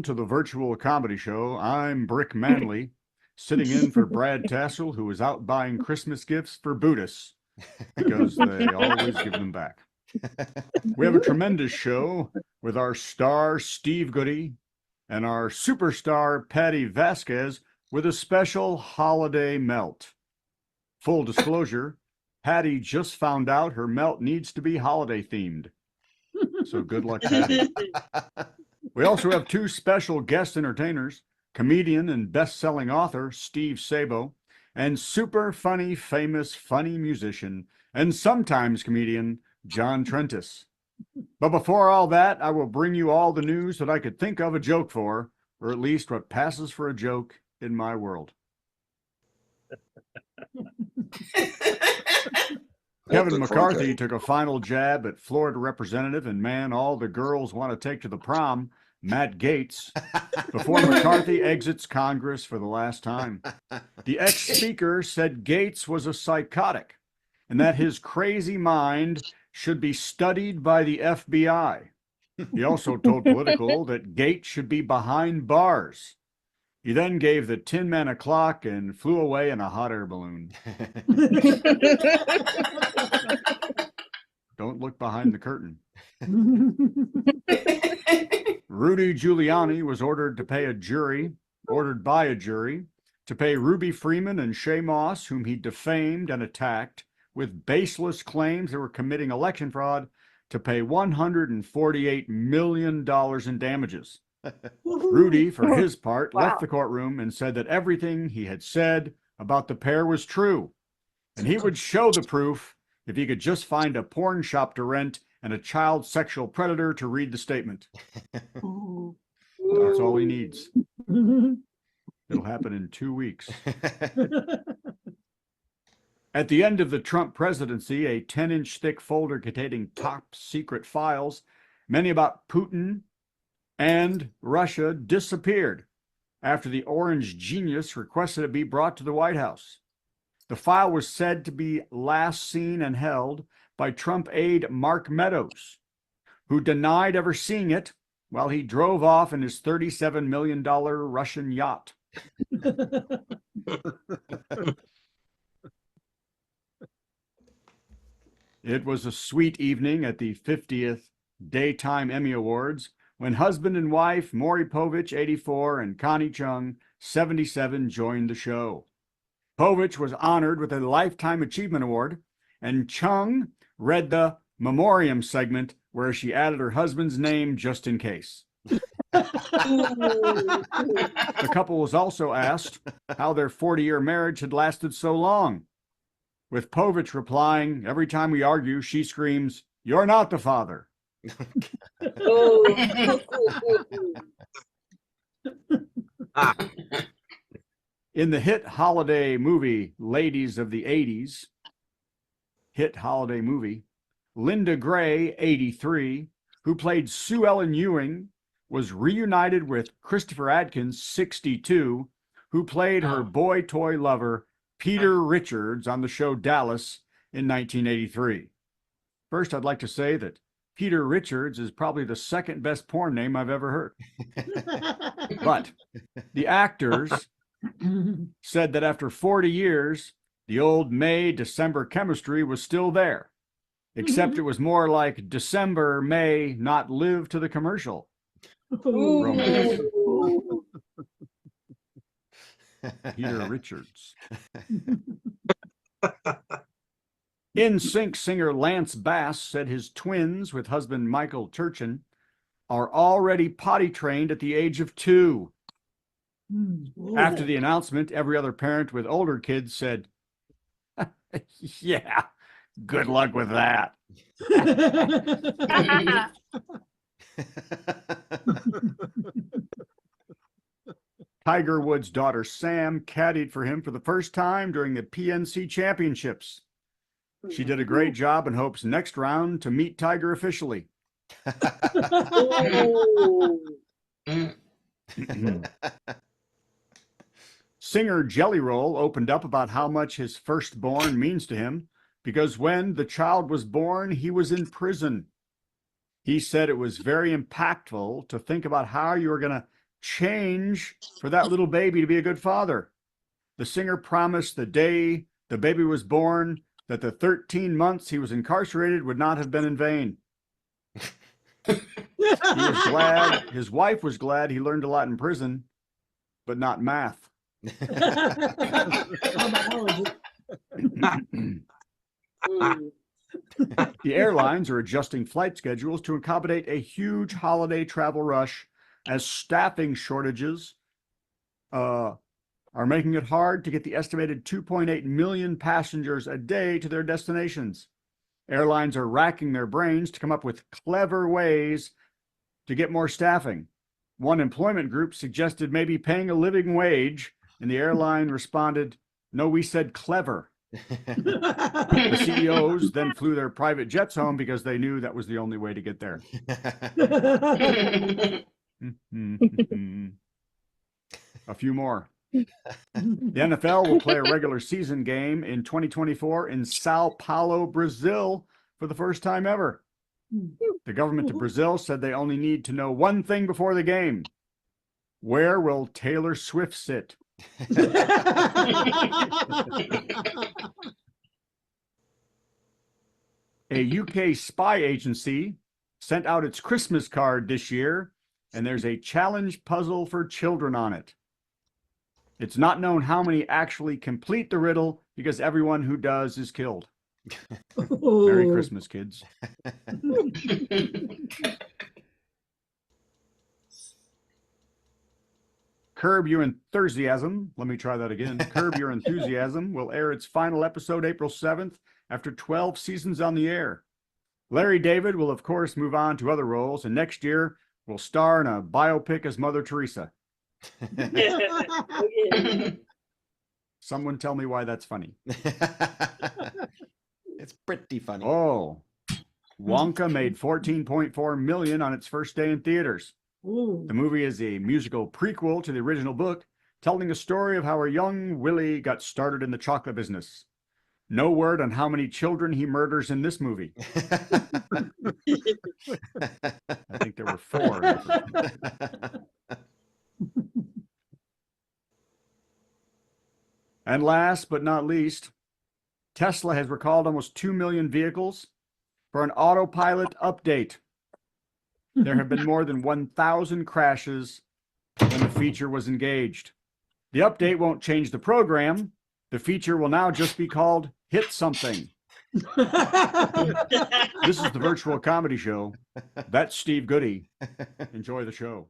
To the virtual comedy show. I'm Brick Manley, sitting in for Brad Tassell, who is out buying Christmas gifts for Buddhists because they always give them back. We have a tremendous show with our star Steve Goody and our superstar Patty Vasquez with a special holiday melt. Full disclosure, Patty just found out her melt needs to be holiday themed. So good luck, Patty. We also have two special guest entertainers, comedian and best-selling author Steve Sabo, and super funny, famous, funny musician, and sometimes comedian John Trentis. But before all that, I will bring you all the news that I could think of a joke for, or at least what passes for a joke in my world. Kevin McCarthy took a final jab at Florida representative and man all the girls want to take to the prom, Matt Gaetz, before McCarthy exits Congress for the last time. The ex-speaker said Gaetz was a psychotic and that his crazy mind should be studied by the FBI. He also told Political that Gaetz should be behind bars. He then gave the Tin Man a clock and flew away in a hot air balloon. Don't look behind the curtain. Rudy Giuliani was ordered by a jury, to pay Ruby Freeman and Shay Moss, whom he defamed and attacked with baseless claims they were committing election fraud, to pay $148 million in damages. Rudy, for his part, left the courtroom and said that everything he had said about the pair was true, and he would show the proof if he could just find a porn shop to rent and a child sexual predator to read the statement. That's all he needs. It'll happen in 2 weeks. At the end of the Trump presidency, a 10-inch thick folder containing top secret files, many about Putin and Russia, disappeared after the orange genius requested it be brought to the White House. The file was said to be last seen and held by Trump aide Mark Meadows, who denied ever seeing it while he drove off in his $37 million Russian yacht. It was a sweet evening at the 50th Daytime Emmy Awards when husband and wife Maury Povich, 84, and Connie Chung, 77, joined the show. Povich was honored with a Lifetime Achievement Award, and Chung read the memoriam segment where she added her husband's name just in case. The couple was also asked how their 40-year marriage had lasted so long, with Povich replying, "Every time we argue, she screams, 'You're not the father.'" In the hit holiday movie Ladies of the 80s, Linda Gray, 83, who played Sue Ellen Ewing, was reunited with Christopher Adkins, 62, who played her boy toy lover Peter Richards on the show Dallas in 1983. First, I'd like to say that Peter Richards is probably the second best porn name I've ever heard. But the actors said that after 40 years, the old May-December chemistry was still there, except it was more like December may not live to the commercial romance. Peter Richards. NSYNC singer Lance Bass said his twins with husband Michael Turchin are already potty trained at the age of 2. After the announcement, every other parent with older kids said, "Yeah, good luck with that." Tiger Woods' daughter Sam caddied for him for the first time during the PNC Championships. She did a great job and hopes next round to meet Tiger officially. Singer Jelly Roll opened up about how much his firstborn means to him because when the child was born, he was in prison. He said it was very impactful to think about how you were going to change for that little baby to be a good father. The singer promised the day the baby was born that the 13 months he was incarcerated would not have been in vain. He was glad, his wife was glad he learned a lot in prison, but not math. The airlines are adjusting flight schedules to accommodate a huge holiday travel rush as staffing shortages are making it hard to get the estimated 2.8 million passengers a day to their destinations. Airlines are racking their brains to come up with clever ways to get more staffing. One employment group suggested maybe paying a living wage, and the airline responded, "No, we said clever." The CEOs then flew their private jets home because they knew that was the only way to get there. A few more. The NFL will play a regular season game in 2024 in Sao Paulo, Brazil, for the first time ever. The government of Brazil said they only need to know one thing before the game. Where will Taylor Swift sit? A UK spy agency sent out its Christmas card this year, and there's a challenge puzzle for children on it. It's not known how many actually complete the riddle because everyone who does is killed. Merry Christmas, kids. Curb Your Enthusiasm. Let me try that again. Curb Your Enthusiasm will air its final episode April 7th after 12 seasons on the air. Larry David will, of course, move on to other roles, and next year will star in a biopic as Mother Teresa. Someone tell me why that's funny. It's pretty funny. Oh, Wonka made $14.4 million on its first day in theaters. Ooh. The movie is a musical prequel to the original book, telling a story of how a young Willy got started in the chocolate business. No word on how many children he murders in this movie. I think there were 4. And last but not least, Tesla has recalled almost 2 million vehicles for an autopilot update. There have been more than 1,000 crashes when the feature was engaged. The update won't change the program. The feature will now just be called Hit Something. This is the Virtual Comedy Show. That's Steve Goody. Enjoy the show.